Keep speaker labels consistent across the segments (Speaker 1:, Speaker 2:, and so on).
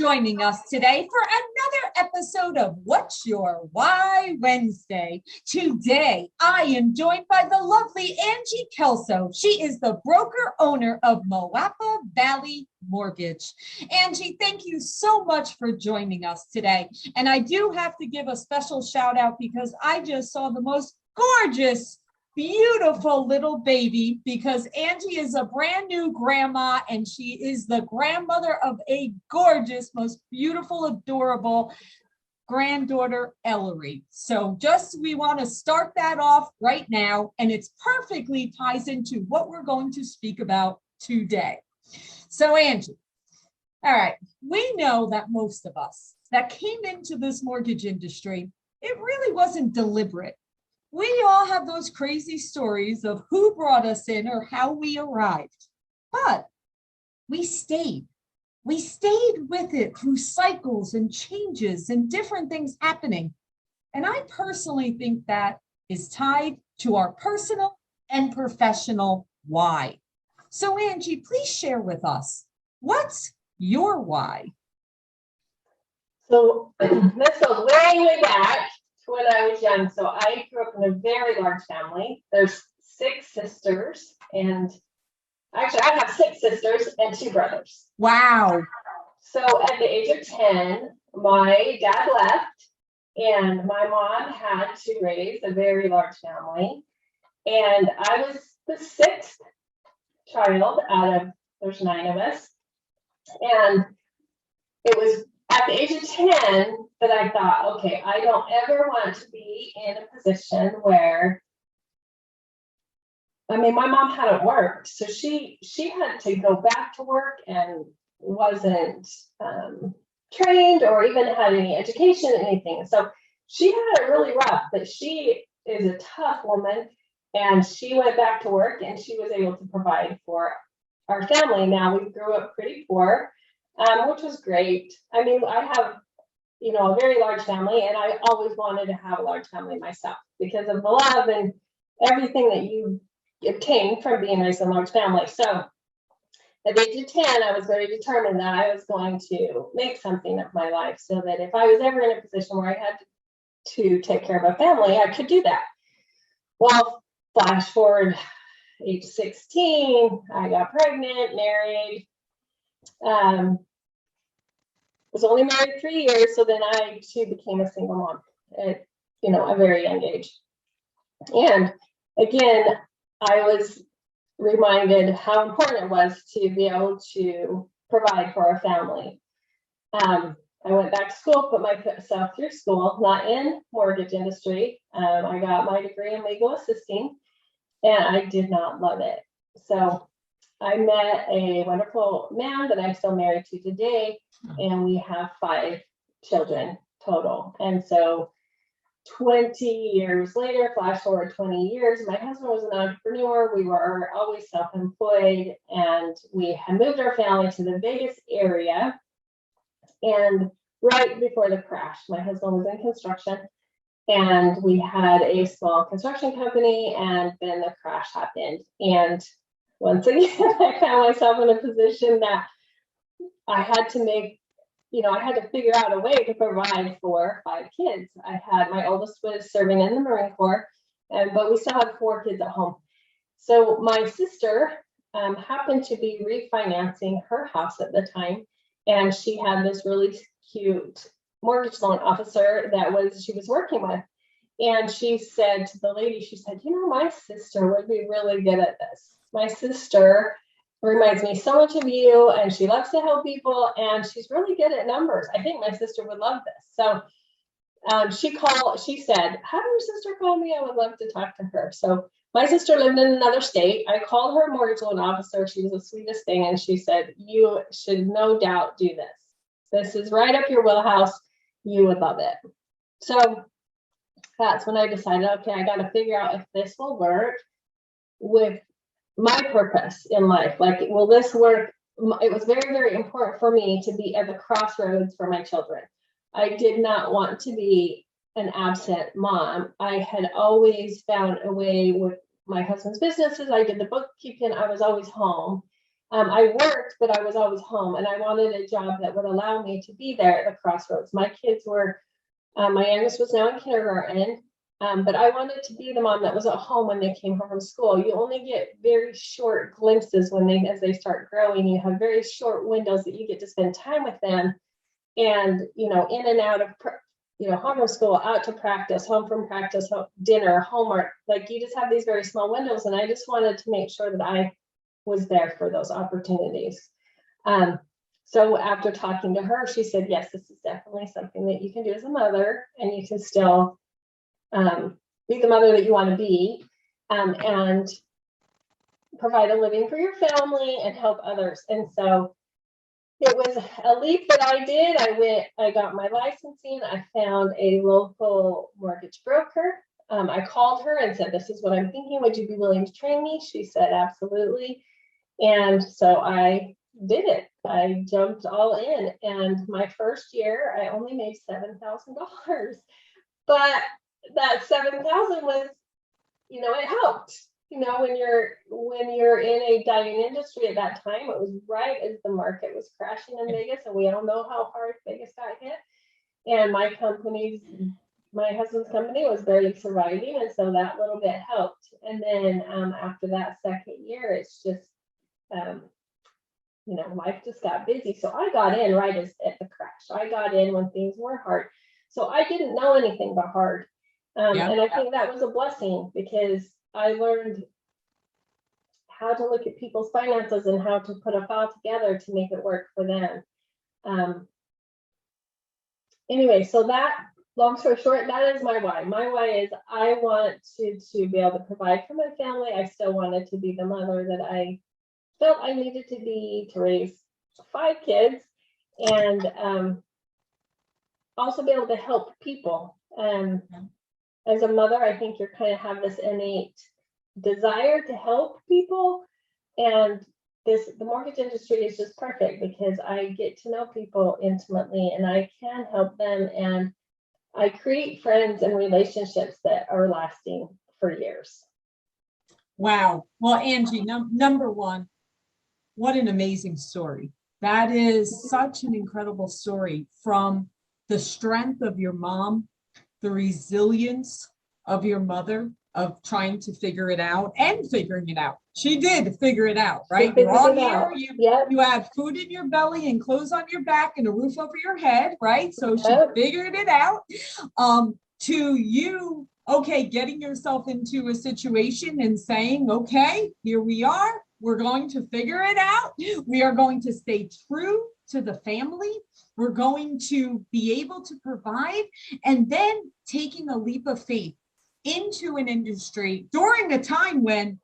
Speaker 1: joining us today for another episode of What's Your Why Wednesday. Today, I am joined by the lovely Angie Kelson. She is the broker owner of Moapa Valley Mortgage. Angie, thank you so much for joining us today. And I do have to give a special shout out because I just saw the most gorgeous, beautiful little baby, because Angie is a brand new grandma and she is the grandmother of a gorgeous, most beautiful, adorable granddaughter, Ellery. So we want to start that off right now, and it's perfectly ties into what we're going to speak about today. So Angie, all right, we know that most of us that came into this mortgage industry, it really wasn't deliberate. We all have those crazy stories of who brought us in or how we arrived, but we stayed. We stayed with it through cycles and changes and different things happening. And I personally think that is tied to our personal and professional why. So Angie, please share with us, what's your why?
Speaker 2: So let's go way, way back to when I was young. So I grew up in a very large family. There's 6 sisters, and actually I have 6 sisters and 2 brothers.
Speaker 1: Wow.
Speaker 2: So at the age of 10, my dad left, and my mom had to raise a very large family. And I was the 6th child out of, there's 9 of us. And it was at the age of 10 that I thought, okay, I don't ever want to be in a position where, I mean, my mom hadn't worked, so she had to go back to work and wasn't trained or even had any education, anything. So she had it really rough, but she is a tough woman, and she went back to work and she was able to provide for our family. Now, we grew up pretty poor, which was great. I mean, I have, a very large family, and I always wanted to have a large family myself because of the love and everything that you obtain from being raised in a large family. So at the age of 10, I was very determined that I was going to make something of my life so that if I was ever in a position where I had to take care of a family, I could do that. Well, flash forward, age 16, I got pregnant, married. Was only married 3 years, so then I too became a single mom at a very young age. And again, I was reminded how important it was to be able to provide for our family. I went back to school, put myself through school, not in mortgage industry. I got my degree in legal assisting, and I did not love it. So I met a wonderful man that I'm still married to today, and we have 5 children total. And so 20 years later, flash forward 20 years, my husband was an entrepreneur. We were always self-employed, and we had moved our family to the Vegas area. And right before the crash, my husband was in construction, and we had a small construction company, and then the crash happened. And once again, I found myself in a position that I had to I had to figure out a way to provide for 5 kids. My oldest was serving in the Marine Corps, but we still had 4 kids at home. So my sister happened to be refinancing her house at the time, and she had this really cute mortgage loan officer she was working with. And she said to the lady, she said, my sister would be really good at this. My sister reminds me so much of you, and she loves to help people, and she's really good at numbers. I think my sister would love this. So she said, have your sister call me. I would love to talk to her. So my sister lived in another state. I called her mortgage loan officer. She was the sweetest thing. And she said, you should no doubt do this. This is right up your wheelhouse. You would love it. So that's when I decided, okay, I got to figure out if this will work with my purpose in life. Like, will this work? It was very, very important for me to be at the crossroads for my children. I did not want to be an absent mom. I had always found a way with my husband's businesses. I did the bookkeeping. I was always home. I worked, but I was always home, and I wanted a job that would allow me to be there at the crossroads. My kids were, my youngest was now in kindergarten, but I wanted to be the mom that was at home when they came home from school. You only get very short glimpses as they start growing. You have very short windows that you get to spend time with them, and in and out of home from school, out to practice, home from practice, dinner, homework. Like, you just have these very small windows, and I just wanted to make sure that I was there for those opportunities. So after talking to her, she said, yes, this is definitely something that you can do as a mother, and you can still be the mother that you want to be, and provide a living for your family and help others. And so it was a leap that I did. I got my licensing. I found a local mortgage broker. I called her and said, this is what I'm thinking. Would you be willing to train me? She said, absolutely. And so I did it. I jumped all in. And my first year, I only made $7,000. But that 7,000 was, it helped. When you're in a dying industry at that time, it was right as the market was crashing in Vegas, and we all know how hard Vegas got hit. And my husband's company was barely surviving, and so that little bit helped. And then after that second year, it's just life just got busy. So I got in right at the crash. I got in when things were hard. So I didn't know anything but hard. And I think that was a blessing, because I learned how to look at people's finances and how to put a file together to make it work for them. Anyway, so that, long story short, that is my why. My why is I want to be able to provide for my family. I still wanted to be the mother that I felt I needed to be to raise 5 kids, and also be able to help people. As a mother, I think you kind of have this innate desire to help people, and the mortgage industry is just perfect, because I get to know people intimately, and I can help them, and I create friends and relationships that are lasting for years.
Speaker 1: Wow. Well, Angie, number one, what an amazing story. That is such an incredible story, from the strength of your mom, the resilience of your mother, of trying to figure it out and figuring it out. She did figure it out, right? You're all here. You have food in your belly and clothes on your back and a roof over your head, right? So she figured it out. To you, okay, getting yourself into a situation and saying, okay, here we are. We're going to figure it out. We are going to stay true to the family. We're going to be able to provide, and then taking a leap of faith into an industry during a time when,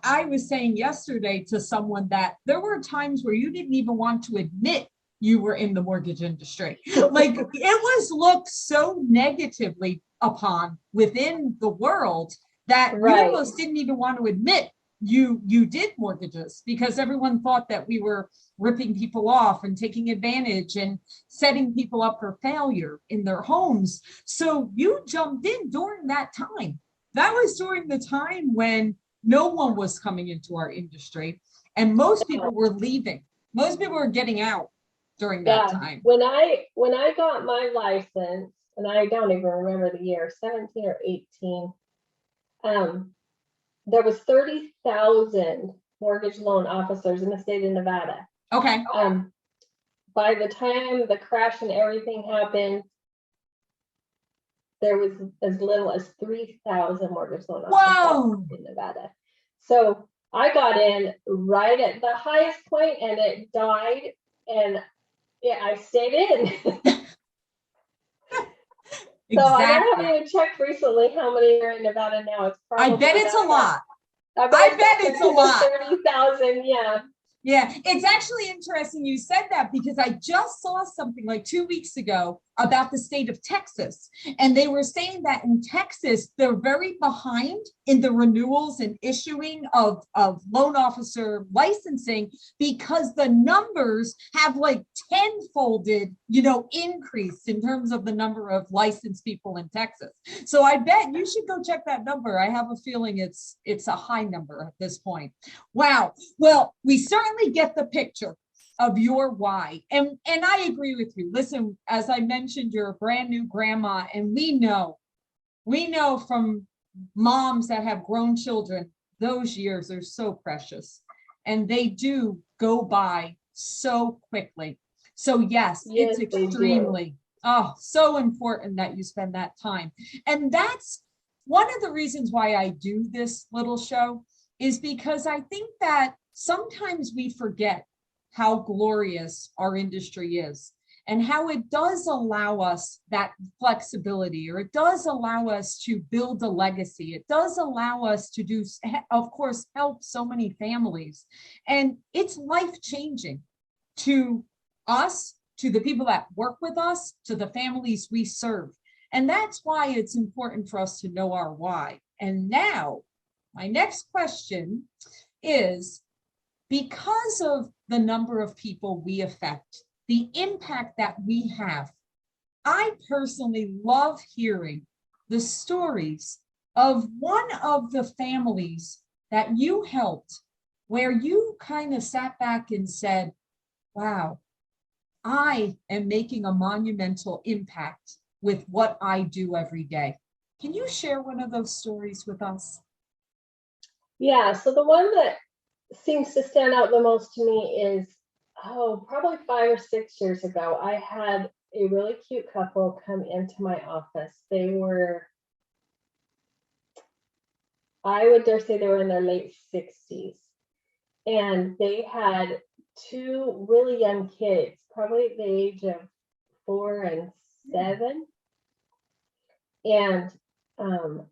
Speaker 1: I was saying yesterday to someone that there were times where you didn't even want to admit you were in the mortgage industry. Like, it was looked so negatively upon within the world that you almost didn't even want to admit you did mortgages, because everyone thought that we were ripping people off and taking advantage and setting people up for failure in their homes. So you jumped in during that time. That was during the time when no one was coming into our industry, and most people were leaving. Most people were getting out during that time.
Speaker 2: When I got my license, and I don't even remember the year, 17 or 18, there was 30,000 mortgage loan officers in the state of Nevada.
Speaker 1: Okay.
Speaker 2: By the time the crash and everything happened, there was as little as 3,000 mortgage loan officers in Nevada. So I got in right at the highest point, and it died, and I stayed in. So I haven't even checked recently how many are in Nevada now. It's probably,
Speaker 1: I bet it's a lot.
Speaker 2: I bet it's a lot. 30,000, yeah.
Speaker 1: Yeah, it's actually interesting you said that, because I just saw something like 2 weeks ago about the state of Texas. And they were saying that in Texas, they're very behind in the renewals and issuing of loan officer licensing because the numbers have like tenfolded, increased in terms of the number of licensed people in Texas. So I bet you should go check that number. I have a feeling it's a high number at this point. Wow. Well, we certainly get the picture of your why. And I agree with you. Listen, as I mentioned, you're a brand new grandma, and we know from moms that have grown children, those years are so precious and they do go by so quickly. So yes, it's extremely, so important that you spend that time. And that's one of the reasons why I do this little show, is because I think that sometimes we forget how glorious our industry is and how it does allow us that flexibility, or it does allow us to build a legacy. It does allow us to do, of course, help so many families. And it's life-changing to us, to the people that work with us, to the families we serve. And that's why it's important for us to know our why. And now, my next question is, because of the number of people we affect, the impact that we have, I personally love hearing the stories of one of the families that you helped, where you kind of sat back and said, wow, I am making a monumental impact with what I do every day. Can you share one of those stories with us?
Speaker 2: Yeah, so the one that seems to stand out the most to me is, probably 5 or 6 years ago, I had a really cute couple come into my office. They were, I would dare say they were in their late 60s. And they had 2 really young kids, probably the age of 4 and 7. And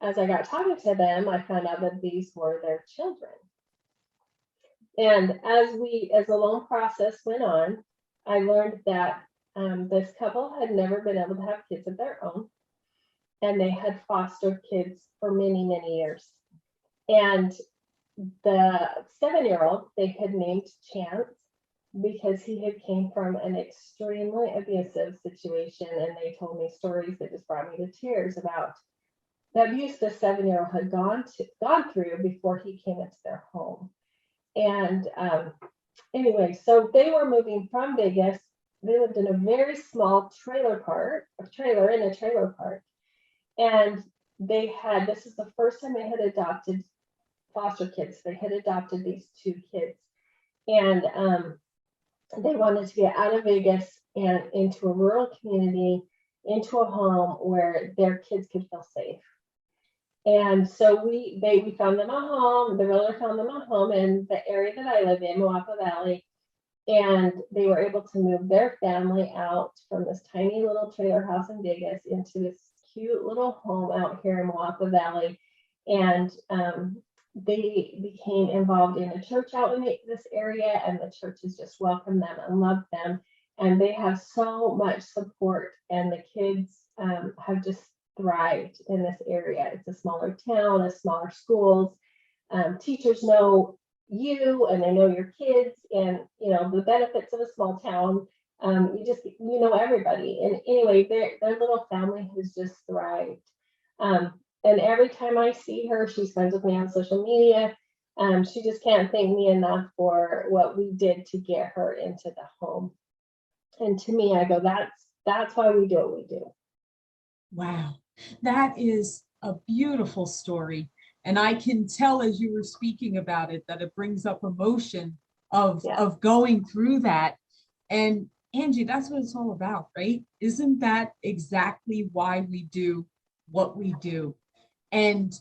Speaker 2: as I got talking to them, I found out that these were their children. And as the loan process went on, I learned that this couple had never been able to have kids of their own, and they had fostered kids for many, many years. And the 7-year-old they had named Chance because he had came from an extremely abusive situation, and they told me stories that just brought me to tears about the abuse the 7-year-old had gone through before he came into their home. And anyway, so they were moving from Vegas. They lived in a very small trailer in a trailer park. And this is the first time they had adopted foster kids. They had adopted these 2 kids. And they wanted to get out of Vegas and into a rural community, into a home where their kids could feel safe. And so we found them a home. The realtor found them a home in the area that I live in, Moapa Valley. And they were able to move their family out from this tiny little trailer house in Vegas into this cute little home out here in Moapa Valley. And they became involved in a church out in this area, and the churches just welcomed them and loved them. And they have so much support, and the kids have just thrived in this area. It's a smaller town, a smaller schools. Teachers know you, and they know your kids, and the benefits of a small town. You know everybody. And anyway, their little family has just thrived. And every time I see her, she's friends with me on social media. She just can't thank me enough for what we did to get her into the home. And to me, I go, that's why we do what we do.
Speaker 1: Wow, that is a beautiful story. And I can tell as you were speaking about it that it brings up emotion of going through that. And Angie, that's what it's all about, right? Isn't that exactly why we do what we do? And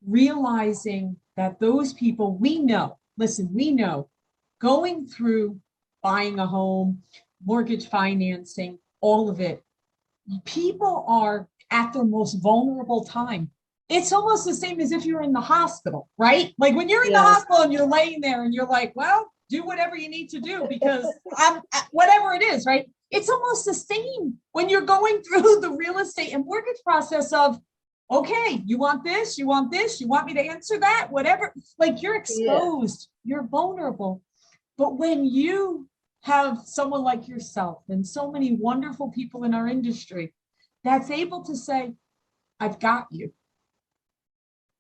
Speaker 1: realizing that those people we know going through buying a home, mortgage financing, all of it, people are at their most vulnerable time. It's almost the same as if you're in the hospital, right? Like when you're in the hospital and you're laying there and you're like, well, do whatever you need to do because I'm whatever it is, right? It's almost the same when you're going through the real estate and mortgage process of, okay, you want this, you want this, you want me to answer that, whatever. Like you're exposed, you're vulnerable. But when you have someone like yourself and so many wonderful people in our industry that's able to say, I've got you.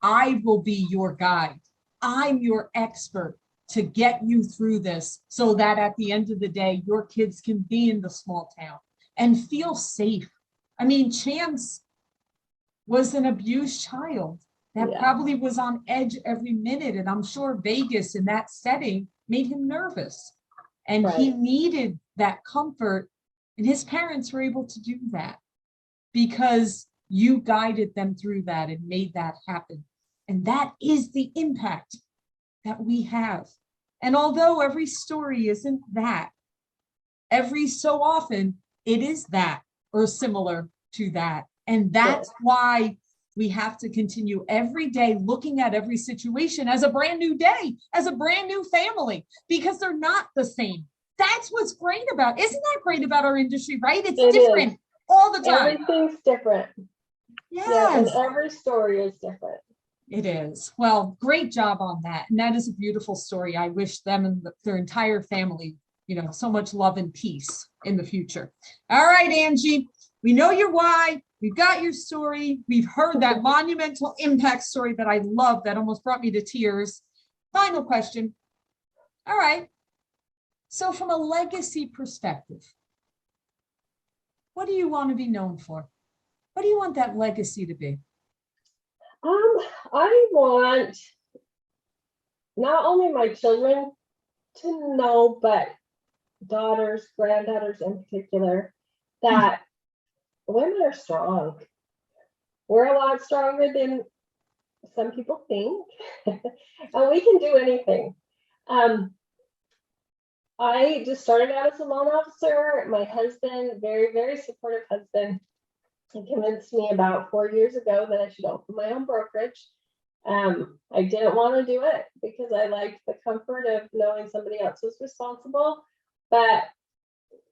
Speaker 1: I will be your guide. I'm your expert to get you through this so that at the end of the day, your kids can be in the small town and feel safe. I mean, Chance was an abused child that probably was on edge every minute. And I'm sure Vegas in that setting made him nervous. And he needed that comfort. And his parents were able to do that because you guided them through that and made that happen. And that is the impact that we have. And although every story isn't that, every so often it is that or similar to that. And that's why we have to continue every day looking at every situation as a brand new day, as a brand new family, because they're not the same. That's what's great about, isn't that great about our industry, right? It's different all the time.
Speaker 2: Everything's different.
Speaker 1: Yes.
Speaker 2: Yeah, and every story is different.
Speaker 1: It is. Well, great job on that. And that is a beautiful story. I wish them and their entire family, so much love and peace in the future. All right, Angie, we know your why. We've got your story. We've heard that monumental impact story that I love that almost brought me to tears. Final question. All right. So from a legacy perspective, what do you want to be known for? What do you want that legacy to be?
Speaker 2: I want not only my children to know, but daughters, granddaughters in particular, that women are strong. We're a lot stronger than some people think, and we can do anything. I just started out as a loan officer. My husband, very, very supportive husband, he convinced me about 4 years ago that I should open my own brokerage. I didn't want to do it because I liked the comfort of knowing somebody else was responsible. But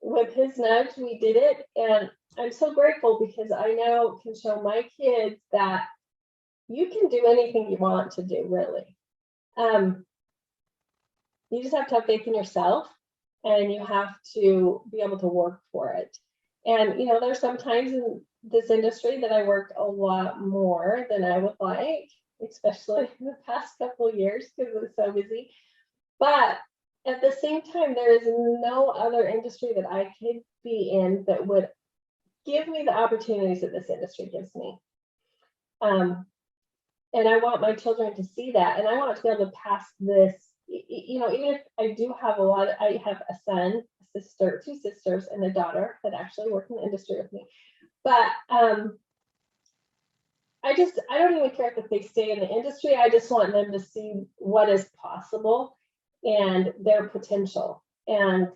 Speaker 2: with his nudge, we did it. And I'm so grateful because I now can show my kids that you can do anything you want to do, really. You just have to have faith in yourself and you have to be able to work for it. And, there's some times in this industry that I work a lot more than I would like, especially in the past couple of years because it was so busy. But at the same time, there is no other industry that I could be in that would give me the opportunities that this industry gives me. And I want my children to see that. And I want to be able to pass this, even if I do have I have a son, a sister, 2 sisters, and a daughter that actually work in the industry with me. But I don't even care if they stay in the industry. I just want them to see what is possible and their potential. And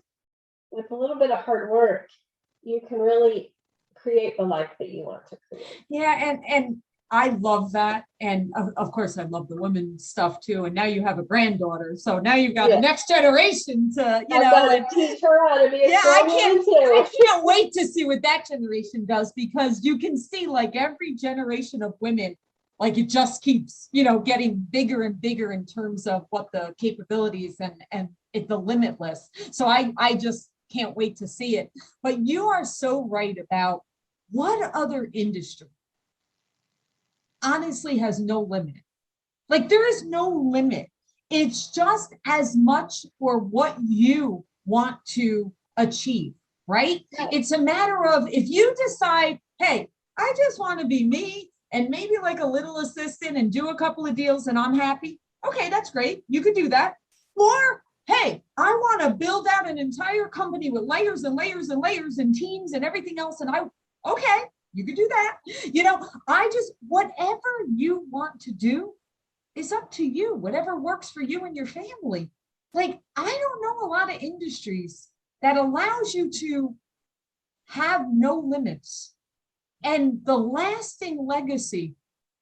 Speaker 2: with a little bit of hard work, you can really create the life that you want to create.
Speaker 1: Yeah, and I love that. And of course, I love the women's stuff too. And now you have a granddaughter. So now you've got a next generation to,
Speaker 2: I've got to teach her how to be a strong woman too.
Speaker 1: I can't wait to see what that generation does, because you can see like every generation of women, like it just keeps, getting bigger and bigger in terms of what the capabilities and the limitless. So I just can't wait to see it. But you are so right about what other industry honestly has no limit. Like there is no limit. It's just as much for what you want to achieve, right? It's a matter of if you decide, hey, I just want to be me and maybe like a little assistant and do a couple of deals and I'm happy. Okay, that's great. You could do that. Or, hey, I want to build out an entire company with layers and layers and layers and teams and everything else. And okay, you could do that. Whatever you want to do is up to you, whatever works for you and your family. Like, I don't know a lot of industries that allows you to have no limits. And the lasting legacy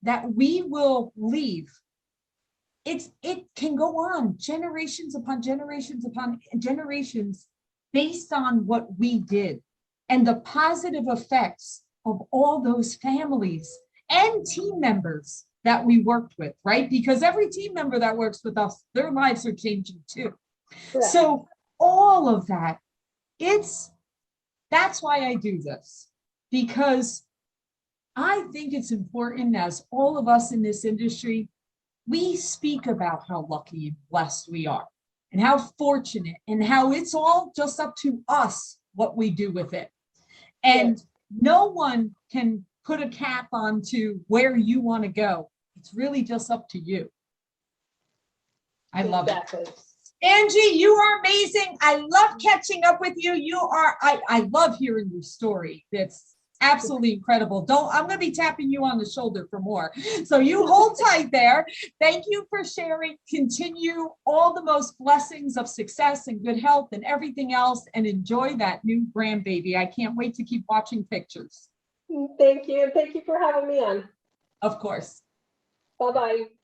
Speaker 1: that we will leave, it can go on generations upon generations upon generations based on what we did and the positive effects of all those families and team members that we worked with, right? Because every team member that works with us, their lives are changing too.
Speaker 2: Correct.
Speaker 1: So all of that, that's why I do this, because I think it's important, as all of us in this industry, we speak about how lucky and blessed we are and how fortunate and how it's all just up to us what we do with it. And
Speaker 2: Yes.
Speaker 1: no one can put a cap onto where you want to go. It's really just up to you. I love
Speaker 2: Exactly.
Speaker 1: it. Angie, you are amazing. I love catching up with you. I love hearing your story. It's absolutely incredible. I'm going to be tapping you on the shoulder for more. So you hold tight there. Thank you for sharing. Continue all the most blessings of success and good health and everything else, and enjoy that new grandbaby. I can't wait to keep watching pictures.
Speaker 2: Thank you. Thank you for having me on.
Speaker 1: Of course.
Speaker 2: Bye-bye.